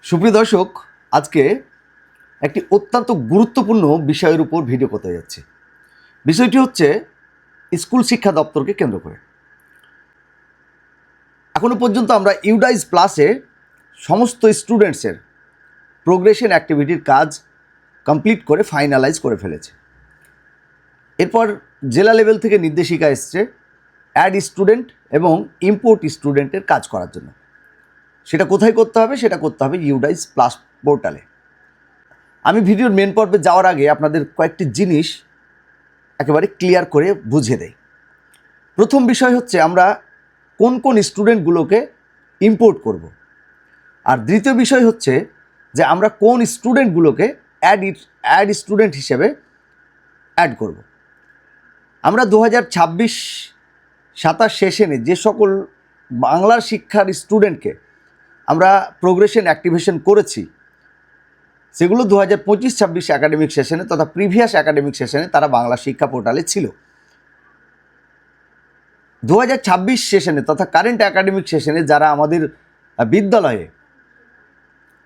সুপ্রিয় দর্শক, আজকে একটি অত্যন্ত গুরুত্বপূর্ণ বিষয়ের উপর ভিডিও করতে যাচ্ছি। বিষয়টি হচ্ছে স্কুল শিক্ষা দপ্তরকে কেন্দ্র করে। এখনো পর্যন্ত আমরা ইউডাইজ প্লাসে সমস্ত স্টুডেন্টসের প্রোগ্রেশন অ্যাক্টিভিটির কাজ কমপ্লিট করে ফাইনালাইজ করে ফেলেছে। এরপর জেলা লেভেল থেকে নির্দেশিকা এসছে অ্যাড স্টুডেন্ট এবং ইম্পোর্ট স্টুডেন্টের কাজ করার জন্য। সেটা কোথায় করতে হবে? সেটা করতে হবে ইউডাইজ প্লাস পোর্টালে। আমি ভিডিওর মেন পর্বে যাওয়ার আগে আপনাদের কয়েকটি জিনিস একেবারে ক্লিয়ার করে বুঝিয়ে দেই। প্রথম বিষয় হচ্ছে আমরা কোন কোন স্টুডেন্টগুলোকে ইম্পোর্ট করব, আর দ্বিতীয় বিষয় হচ্ছে যে আমরা কোন স্টুডেন্টগুলোকে অ্যাড স্টুডেন্ট হিসেবে অ্যাড করব। আমরা 2026-27 সেশনে যে সকল বাংলার শিক্ষার স্টুডেন্টকে আমরা প্রোগ্রেশন অ্যাক্টিভেশন করেছি, সেগুলো 2025-26 একাডেমিক সেশনে তথা প্রিভিয়াস একাডেমিক সেশনে তারা বাংলা শিক্ষা পোর্টালে ছিল। 2026 সেশনে তথা কারেন্ট একাডেমিক সেশনে যারা আমাদের বিদ্যালয়ে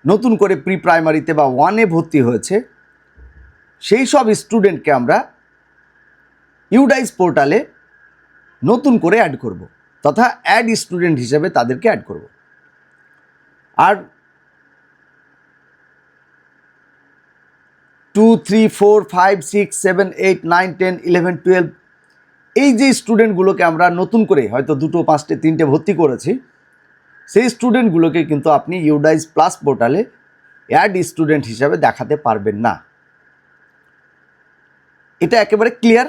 নতুন করে প্রি প্রাইমারিতে বা 1-এ ভর্তি হয়েছে, সেই সব স্টুডেন্টকে আমরা ইউডাইজ পোর্টালে নতুন করে অ্যাড করব, তথা অ্যাড স্টুডেন্ট হিসেবে তাদেরকে অ্যাড করব। আর 2, 3, 4, 5, 6, 7, 8, 9, 10, 11, 12 এই যে স্টুডেন্টগুলোকে আমরা নতুন করে হয়তো 2, 5, 3 ভর্তি করেছি, সেই স্টুডেন্টগুলোকে কিন্তু আপনি ইউডাইজ প্লাস পোর্টালে অ্যাড স্টুডেন্ট হিসাবে দেখাতে পারবেন না। এটা একেবারে ক্লিয়ার।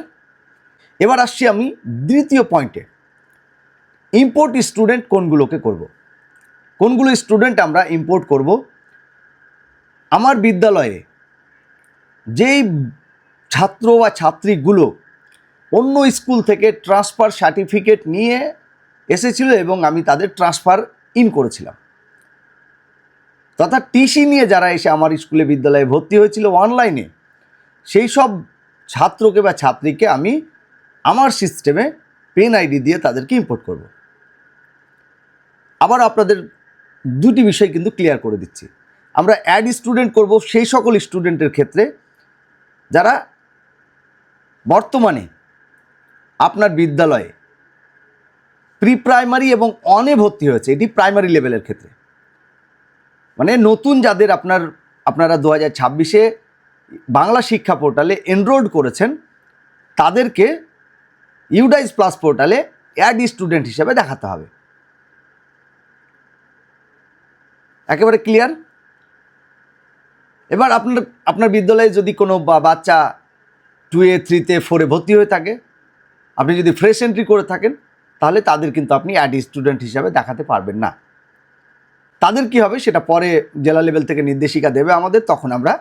এবার আসছি আমি দ্বিতীয় পয়েন্টে, ইম্পোর্ট স্টুডেন্ট কোনগুলোকে করব। কোনগুলো স্টুডেন্ট আমরা ইম্পোর্ট করব? আমার বিদ্যালয়ে যেই ছাত্র বা ছাত্রীগুলো অন্য স্কুল থেকে ট্রান্সফার সার্টিফিকেট নিয়ে এসেছিল এবং আমি তাদের ট্রান্সফার ইন করেছিলাম, তথা টিসি নিয়ে যারা এসে আমার স্কুলে বিদ্যালয়ে ভর্তি হয়েছিল অনলাইনে, সেই সব ছাত্রকে বা ছাত্রীকে আমি আমার সিস্টেমে পেন আইডি দিয়ে তাদেরকে ইম্পোর্ট করব। আবার আপনাদের দুটি বিষয় কিন্তু ক্লিয়ার করে দিচ্ছি। আমরা অ্যাড স্টুডেন্ট করব সেই সকল স্টুডেন্টের ক্ষেত্রে যারা বর্তমানে আপনার বিদ্যালয়ে প্রি প্রাইমারি এবং 1-এ ভর্তি হয়েছে। এটি প্রাইমারি লেভেলের ক্ষেত্রে, মানে নতুন যাদের আপনারা 2026-এ বাংলা শিক্ষা পোর্টালে এনরোল করেছেন, তাদেরকে ইউডাইজ প্লাস পোর্টালে অ্যাড স্টুডেন্ট হিসেবে দেখাতে হবে। একেবারে ক্লিয়ার। এবার আপনার বিদ্যালয়ে যদি কোনো বাচ্চা 2-এ 3-তে 4-এ ভর্তি হয়ে থাকে, আপনি যদি ফ্রেশ এন্ট্রি করে থাকেন, তাহলে তাদের কিন্তু আপনি অ্যাড স্টুডেন্ট হিসাবে দেখাতে পারবেন না। তাদের কি হবে সেটা পরে জেলা লেভেল থেকে নির্দেশিকা দেবে আমাদের, তখন আমরা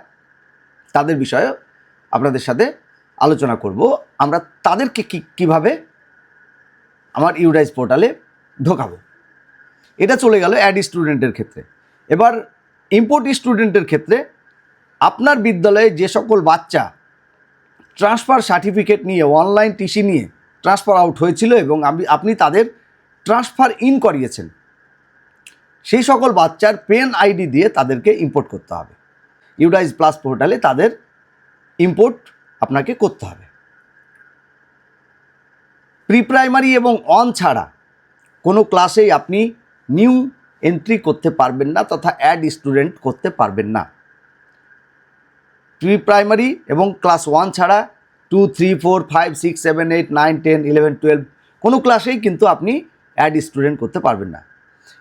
তাদের বিষয়ে আপনাদের সাথে আলোচনা করব। আমরা তাদেরকে কিভাবে আমার ইউডাইজ পোর্টালে ঢোকাবো। এটা চলে গেল অ্যাড স্টুডেন্টের ক্ষেত্রে। এবার ইম্পোর্ট স্টুডেন্টের ক্ষেত্রে আপনার বিদ্যালয়ে যে সকল বাচ্চা ট্রান্সফার সার্টিফিকেট নিয়ে অনলাইন টিসি নিয়ে ট্রান্সফার আউট হয়েছিল এবং আপনি তাদের ট্রান্সফার ইন করিয়েছেন, সেই সকল বাচ্চার পেন আইডি দিয়ে তাদেরকে ইম্পোর্ট করতে হবে। ইউডাইজ প্লাস পোর্টালে তাদের ইম্পোর্ট আপনাকে করতে হবে। প্রি প্রাইমারি এবং 1 ছাড়া কোনো ক্লাসেই আপনি নিউ এন্ট্রি করতে পারবেন না, তথা অ্যাড স্টুডেন্ট করতে পারবেন না। প্রি প্রাইমারি এবং ক্লাস 1 ছাড়া 2, 3, 4, 5, 6, 7, 8, 9, 10, 11, 12 কোনো ক্লাসেই কিন্তু আপনি অ্যাড স্টুডেন্ট করতে পারবেন না।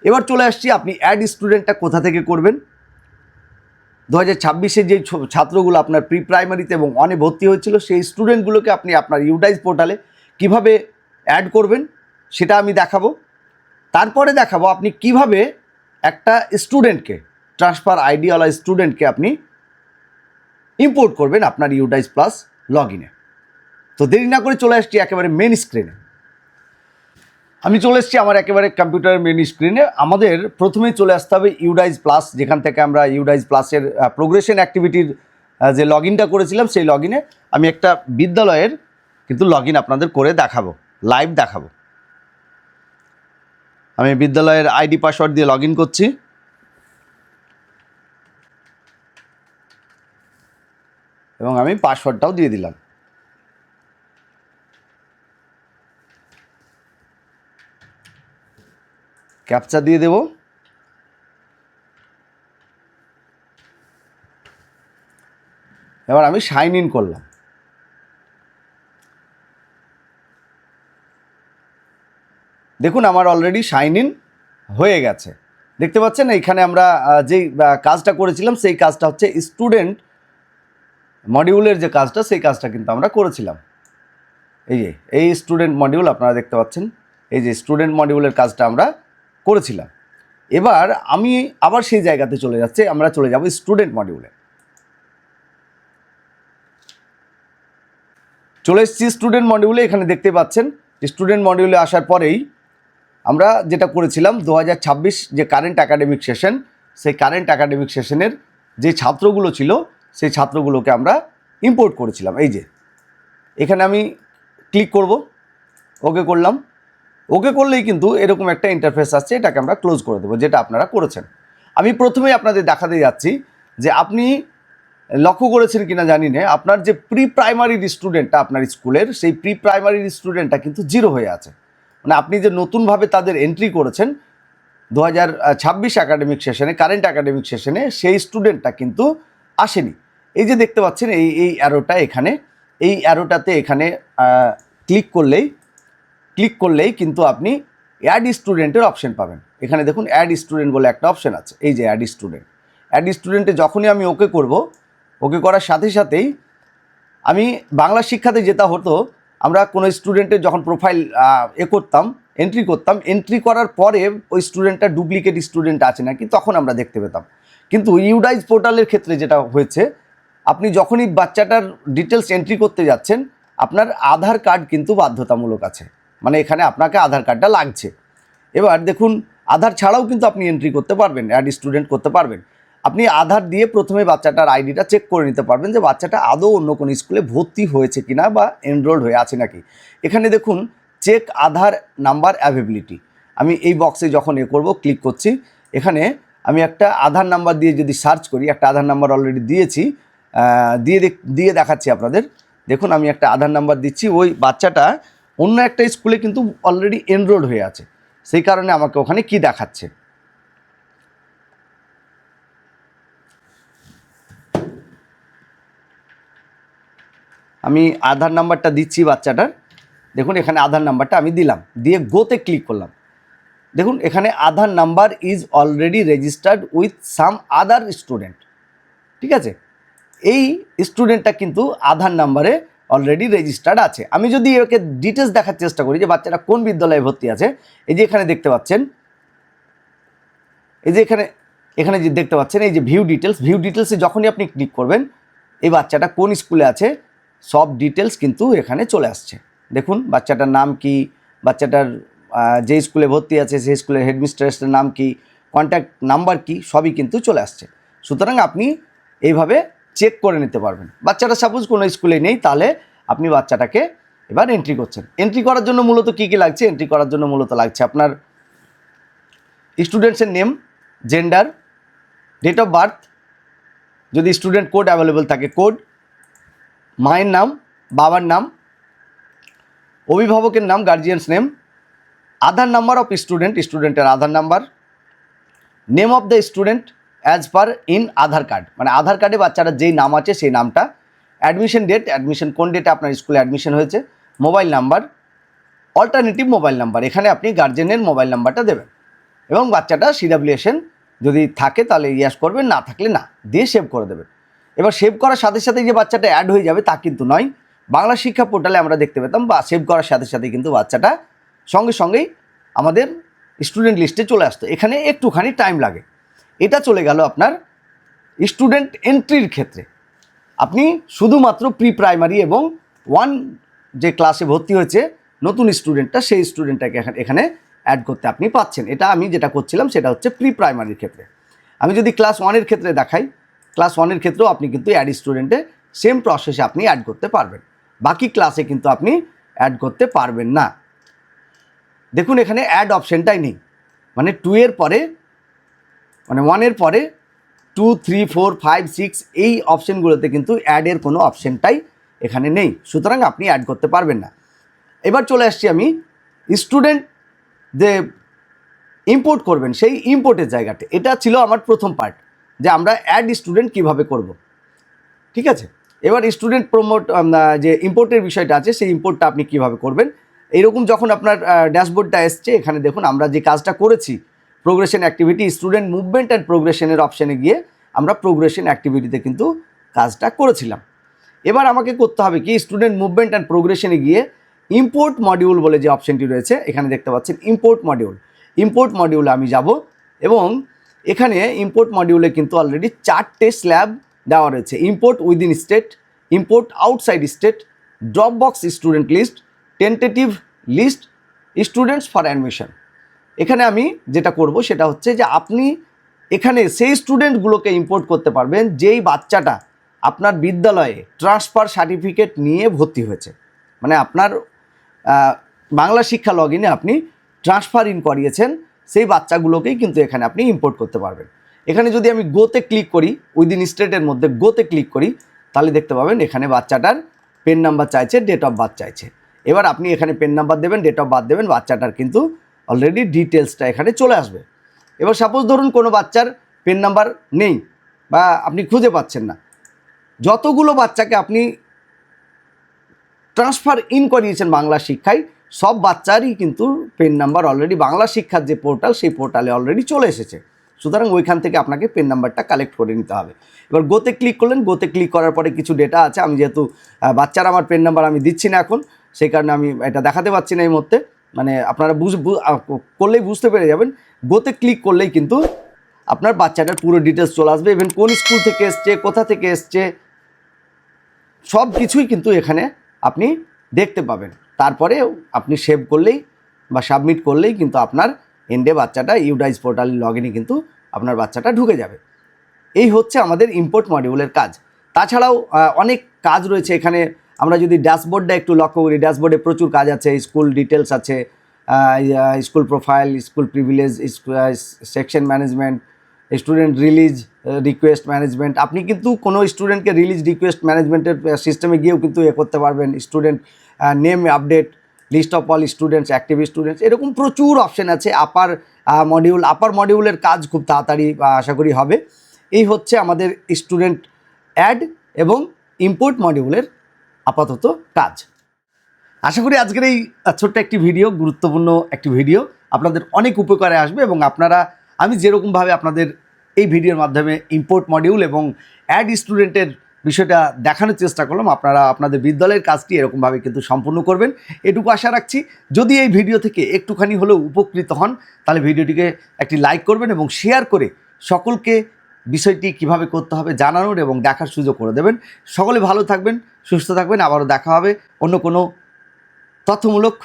এবার চলে আসছি, আপনি অ্যাড স্টুডেন্টটা কোথা থেকে করবেন। 2026-এ যে ছাত্রগুলো আপনার প্রি প্রাইমারিতে এবং 1-এ ভর্তি হয়েছিল, সেই স্টুডেন্টগুলোকে আপনি আপনার ইউডাইজ পোর্টালে কিভাবে অ্যাড করবেন সেটা আমি দেখাবো। তারপরে দেখাবো আপনি কিভাবে একটা স্টুডেন্টকে, ট্রান্সফার আইডিওয়ালা স্টুডেন্টকে আপনি ইম্পোর্ট করবেন আপনার ইউডাইজ প্লাস লগ ইনে। তো দেরি না করে চলে আসছি একেবারে মেন স্ক্রিনে। আমি চলে এসেছি আমার একেবারে কম্পিউটারের মেন স্ক্রিনে। আমাদের প্রথমেই চলে আসতে হবে ইউডাইজ প্লাস, যেখান থেকে আমরা ইউডাইজ প্লাসের প্রোগ্রেশন অ্যাক্টিভিটির যে লগ ইনটা করেছিলাম, সেই লগ ইনে আমি একটা বিদ্যালয়ের কিন্তু লগ ইন আপনাদের করে দেখাবো, লাইভ দেখাবো। আমি বিদ্যালয়ের আইডি পাসওয়ার্ড দিয়ে লগ ইন করছি। এবং আমি পাসওয়ার্ডটাও দিয়ে দিলাম। ক্যাপচা দিয়ে দেব। এবার আমি সাইন ইন করলাম। দেখুন আমার অলরেডি সাইন ইন হয়ে গেছে। দেখতে পাচ্ছেন এখানে আমরা যেই কাজটা করেছিলাম সেই কাজটা হচ্ছে স্টুডেন্ট মডিউলের যে কাজটা, সেই কাজটা কিন্তু আমরা করেছিলাম। এই স্টুডেন্ট মডিউল আপনারা দেখতে পাচ্ছেন, এই যে স্টুডেন্ট মডিউলের কাজটা আমরা করেছিলাম। এবার আমি আবার সেই জায়গাতে চলে যাচ্ছি, আমরা চলে যাব স্টুডেন্ট মডিউলে। চলে এসেছি স্টুডেন্ট মডিউলে। এখানে দেখতে পাচ্ছেন স্টুডেন্ট মডিউলে আসার পরেই আমরা যেটা করেছিলাম 2026 যে কারেন্ট একাডেমিক সেশন, সেই কারেন্ট একাডেমিক সেশনের যে ছাত্রগুলো ছিল সেই ছাত্রগুলোকে আমরা ইম্পোর্ট করেছিলাম। এই যে এখানে আমি ক্লিক করব, ওকে করলাম। ওকে করলেই কিন্তু এরকম একটা ইন্টারফেস আসছে, এটাকে আমরা ক্লোজ করে দেবো, যেটা আপনারা করেছেন। আমি প্রথমেই আপনাদের দেখাতে যাচ্ছি যে আপনি লক্ষ্য করেছেন কিনা জানি না, আপনার যে প্রি প্রাইমারির স্টুডেন্টটা আপনার স্কুলের, সেই প্রি প্রাইমারির স্টুডেন্টটা কিন্তু জিরো হয়ে আছে। মানে আপনি যে নতুনভাবে তাদের এন্ট্রি করেছেন 2026 একাডেমিক সেশনে, কারেন্ট একাডেমিক সেশনে, সেই স্টুডেন্টটা কিন্তু আসেনি। এই যে দেখতে পাচ্ছেন এই অ্যারোটা, এখানে এই অ্যারোটাতে এখানে ক্লিক করলেই কিন্তু আপনি অ্যাড স্টুডেন্টের অপশন পাবেন। এখানে দেখুন অ্যাড স্টুডেন্ট বলে একটা অপশন আছে, এই যে অ্যাড স্টুডেন্টে যখনই আমি ওকে করব, ওকে করার সাথে সাথেই আমি বাংলা শিক্ষাতে যেটা হতো, আমরা কোনো স্টুডেন্টের যখন প্রোফাইল করতাম, এন্ট্রি করার পরে ওই স্টুডেন্টটা ডুপ্লিকেট স্টুডেন্ট আছে নাকি তখন আমরা দেখতে পেতাম। কিন্তু ইউডাইজ পোর্টালের ক্ষেত্রে যেটা হয়েছে, আপনি যখনই বাচ্চাটার ডিটেলস এন্ট্রি করতে যাচ্ছেন, আপনার আধার কার্ড কিন্তু বাধ্যতামূলক আছে, মানে এখানে আপনাকে আধার কার্ডটা লাগছে। এবার দেখুন আধার ছাড়াও কিন্তু আপনি এন্ট্রি করতে পারবেন, অ্যাড স্টুডেন্ট করতে পারবেন। আপনি আধার দিয়ে প্রথমে বাচ্চাটার আইডিটা চেক করে নিতে পারবেন যে বাচ্চাটা আদৌ অন্য কোনো স্কুলে ভর্তি হয়েছে কিনা বা এনরোল্ড হয়ে আছে নাকি। এখানে দেখুন চেক আধার নাম্বার অ্যাভেবিলিটি, আমি এই বক্সে যখন করব ক্লিক করছি, এখানে আমি একটা আধার নাম্বার দিয়ে যদি সার্চ করি, একটা আধার নাম্বার অলরেডি দিয়েছি, দিয়ে দেখাচ্ছি আপনাদের। দেখুন আমি একটা আধার নাম্বার দিচ্ছি, ওই বাচ্চাটা অন্য একটা স্কুলে কিন্তু অলরেডি এনরোল্ড হয়ে আছে, সেই কারণে আমাকে ওখানে কি দেখাচ্ছে। আমি আধার নাম্বারটা দিচ্ছি বাচ্চাটার, দেখুন এখানে আধার নাম্বারটা আমি দিলাম, দিয়ে গোতে ক্লিক করলাম। দেখুন এখানে Aadhaar number is already registered with some other student, ঠিক আছে। এই স্টুডেন্টটা কিন্তু আধার নাম্বারে অলরেডি রেজিস্টার্ড আছে। আমি যদি ওকে ডিটেলস দেখার চেষ্টা করি যে বাচ্চাটা কোন বিদ্যালয়ে ভর্তি আছে, এই যে এখানে দেখতে পাচ্ছেন, এই যে এখানে যে দেখতে পাচ্ছেন এই যে ভিউ ডিটেলসে যখনই আপনি ক্লিক করবেন, এই বাচ্চাটা কোন স্কুলে আছে সব ডিটেলস কিন্তু এখানে চলে আসছে। দেখুন বাচ্চাটার নাম কি, বাচ্চাটার যে স্কুলে ভর্তি আছে সেই স্কুলের হেডমিস্ট্রেসের নাম কি, কন্ট্যাক্ট নাম্বার কি, সবই কিন্তু চলে আসছে। সুতরাং আপনি এইভাবে চেক করে নিতে পারবেন। বাচ্চাটা সাপোজ কোনো স্কুলে নেই, তাহলে আপনি বাচ্চাটাকে এবার এন্ট্রি করছেন। এন্ট্রি করার জন্য মূলত কী কী লাগছে, এন্ট্রি করার জন্য মূলত লাগছে আপনার স্টুডেন্টসের name, gender, date of birth, যদি স্টুডেন্ট কোড অ্যাভেলেবল থাকে কোড, মায়ের নাম, বাবার নাম, অভিভাবকের নাম, guardian's name, Aadhaar number of স্টুডেন্টের Aadhaar number, name of the student as per in Aadhaar card, মানে আধার কার্ডে বাচ্চারা যেই নাম আছে সেই নামটা, অ্যাডমিশন ডেট, অ্যাডমিশন কোন ডেটে আপনার স্কুলে অ্যাডমিশন হয়েছে, mobile number, alternative mobile number, এখানে আপনি গার্জেনের মোবাইল নাম্বারটা দেবেন, এবং বাচ্চাটা সিডাব্লিউএসএন যদি থাকে তাহলে ইয়াস করবেন, না থাকলে না দিয়ে সেভ করে দেবেন। এবার সেভ করার সাথে সাথে যে বাচ্চাটা অ্যাড হয়ে যাবে তা কিন্তু নয়। বাংলা শিক্ষা পোর্টালে আমরা দেখতে পেতাম বা সেভ করার সাথে সাথে কিন্তু বাচ্চাটা সঙ্গেই আমাদের স্টুডেন্ট লিস্টে চলে আসতো। এখানে একটুখানি টাইম লাগে। এটা চলে গেল আপনার স্টুডেন্ট এন্ট্রির ক্ষেত্রে। আপনি শুধুমাত্র প্রি প্রাইমারি এবং 1 যে ক্লাসে ভর্তি হয়েছে নতুন স্টুডেন্টটা, সেই স্টুডেন্টটাকে এখানে অ্যাড করতে আপনি পাচ্ছেন। এটা আমি যেটা করছিলাম সেটা হচ্ছে প্রি প্রাইমারির ক্ষেত্রে। আমি যদি ক্লাস 1-এর ক্ষেত্রে দেখাই, ক্লাস 1-এর ক্ষেত্রেও আপনি কিন্তু অ্যাড স্টুডেন্টে সেম প্রসেসে আপনি অ্যাড করতে পারবেন, বাকি ক্লাসে কিন্তু আপনি অ্যাড করতে পারবেন না। দেখুন এখানে অ্যাড অপশানটাই নেই, মানে 2-এর পরে, মানে 1-এর পরে 2, 3, 4, 5, 6 এই অপশানগুলোতে কিন্তু অ্যাডের কোনো অপশানটাই এখানে নেই, সুতরাং আপনি অ্যাড করতে পারবেন না। এবার চলে আসছি আমি স্টুডেন্ট যে ইম্পোর্ট করবেন সেই ইম্পোর্টের জায়গাতে। এটা ছিল আমার প্রথম পার্ট, যে আমরা অ্যাড স্টুডেন্ট কিভাবে করব, ঠিক আছে। এবার স্টুডেন্ট প্রমোট যে ইম্পোর্টের বিষয়টা আছে সেই ইম্পোর্টটা আপনি কিভাবে করবেন। এইরকম যখন আপনার ড্যাশবোর্ডটা এসছে, এখানে দেখুন আমরা যে কাজটা করেছি progression activity, student movement and প্রোগ্রেশনের অপশানে গিয়ে আমরা প্রোগ্রেশন অ্যাক্টিভিটিতে কিন্তু কাজটা করেছিলাম। এবার আমাকে করতে হবে কি, স্টুডেন্ট মুভমেন্ট অ্যান্ড প্রোগ্রেশনে গিয়ে ইম্পোর্ট মডিউল বলে যে অপশানটি রয়েছে এখানে দেখতে পাচ্ছেন, ইম্পোর্ট মডিউল। ইম্পোর্ট মডিউলে আমি যাব এবং এখানে ইম্পোর্ট মডিউলে কিন্তু অলরেডি 4টে স্ল্যাব দেওয়া রয়েছে। Import within state, import outside state, drop box student list, tentative list, students for admission. এখানে আমি যেটা করব সেটা হচ্ছে যে আপনি এখানে সেই স্টুডেন্টগুলোকে ইম্পোর্ট করতে পারবেন যেই বাচ্চাটা আপনার বিদ্যালয়ে ট্রান্সফার সার্টিফিকেট নিয়ে ভর্তি হয়েছে, মানে আপনার বাংলা শিক্ষা লগ ইনে আপনি ট্রান্সফার ইন করিয়েছেন, সেই বাচ্চাগুলোকেই কিন্তু এখানে আপনি ইম্পোর্ট করতে পারবেন। এখানে যদি আমি গোতে ক্লিক করি, উইদিন স্টেটের মধ্যে গোতে ক্লিক করি, তাহলে দেখতে পাবেন এখানে বাচ্চাটার পেন নাম্বার চাইছে, ডেট অফ বার্থ চাইছে। এবার আপনি এখানে পেন নাম্বার দেবেন, ডেট অফ বার্থ দেবেন, বাচ্চাটার কিন্তু অলরেডি ডিটেলসটা এখানে চলে আসবে। এবার সাপোজ ধরুন কোনো বাচ্চার পেন নাম্বার নেই বা আপনি খুঁজে পাচ্ছেন না, যতগুলো বাচ্চাকে আপনি ট্রান্সফার ইন করিয়েছেন বাংলা শিক্ষায়, সব বাচ্চারই কিন্তু পেন নাম্বার অলরেডি বাংলা শিক্ষার যে পোর্টাল সেই পোর্টালে অলরেডি চলে এসেছে, সুতরাং ওইখান থেকে আপনাকে পেন নাম্বারটা কালেক্ট করে নিতে হবে। এবার গোতে ক্লিক করলেন, গোতে ক্লিক করার পরে কিছু ডেটা আছে, আমি যেহেতু বাচ্চার আমার পেন নাম্বার আমি দিচ্ছি না এখন, সেই কারণে আমি এটা দেখাতে পারছি না এই মুহূর্তে, মানে আপনারা করলেই বুঝতে পেরে যাবেন। গোতে ক্লিক করলেই কিন্তু আপনার বাচ্চাটার পুরো ডিটেলস চলে আসবে, ইভেন কোন স্কুল থেকে এসছে, কোথা থেকে এসছে, সব কিছুই কিন্তু এখানে আপনি দেখতে পাবেন। তারপরে আপনি সেভ করলেই বা সাবমিট করলেই কিন্তু আপনার এন্ডে বাচ্চাটা ইউডাইস পোর্টাল লগ ইনে কিন্তু আপনার বাচ্চাটা ঢুকে যাবে। এই হচ্ছে আমাদের ইম্পোর্ট মডিউলের কাজ। তাছাড়াও অনেক কাজ রয়েছে এখানে। আমরা যদি ড্যাশবোর্ডটা একটু লক্ষ্য করি, ড্যাশবোর্ডে প্রচুর কাজ আছে, স্কুল ডিটেলস আছে, school profile, school privilege, section management, student release request management. আপনি কিন্তু কোনো স্টুডেন্টকে রিলিজ রিকোয়েস্ট ম্যানেজমেন্টের সিস্টেমে গিয়েও কিন্তু করতে পারবেন। Student name update, list of all students, active students, এরকম প্রচুর অপশান আছে। আপার মডিউলের কাজ খুব তাড়াতাড়ি আশা করি হবে। এই হচ্ছে আমাদের স্টুডেন্ট অ্যাড এবং ইম্পোর্ট মডিউলের আপাতত কাজ। আশা করি আজকের এই ছোট্ট একটি ভিডিও, গুরুত্বপূর্ণ একটি ভিডিও আপনাদের অনেক উপকারে আসবে এবং আপনারা, আমি যেরকমভাবে আপনাদের এই ভিডিওর মাধ্যমে ইম্পোর্ট মডিউল এবং অ্যাড স্টুডেন্টের বিষয়টা দেখানোর চেষ্টা করলাম, আপনারা আপনাদের বিদ্যালয়ের কাজটি এরকমভাবে কিন্তু সম্পূর্ণ করবেন, এটুকু আশা রাখছি। যদি এই ভিডিও থেকে একটুখানি হলেও উপকৃত হন তাহলে ভিডিওটিকে একটি লাইক করবেন এবং শেয়ার করে সকলকে বিষয়টি কিভাবে করতে হবে জানানোর এবং দেখার সুযোগ করে দেবেন। সকলে ভালো থাকবেন, সুস্থ থাকবেন, আবারও দেখা হবে অন্য কোনো তথ্যমূলক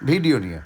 ভিডিও নিয়ে।